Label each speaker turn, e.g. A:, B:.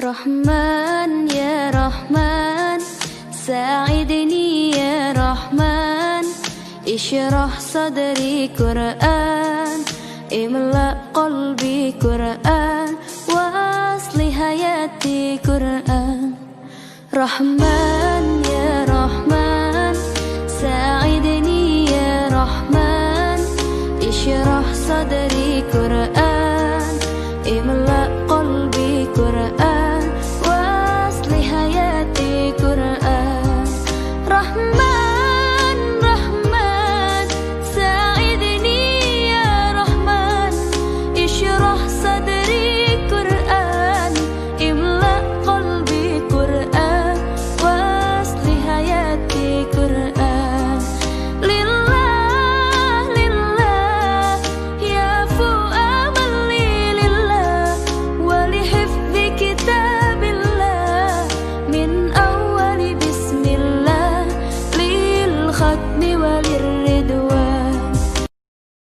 A: Rahman ya Rahman, sa'idni ya Rahman, ishrah sadri Quran, imla qalbi Quran, wa aslih hayati Quran. Rahman ya Rahman, sa'idni ya Rahman, ishrah sadri Quran, imla qalbi Quran, wa aslih hayati Quran. Rahman, Rahman, sa'idni ya Rahman, ishrah sadri Quran, imla qalbi Quran, wa aslih hayati Quran. Lillah, lillah, ya fu'amali lillah, wa lihifzi kitabillah, min awali bismillah, lil khatmi wal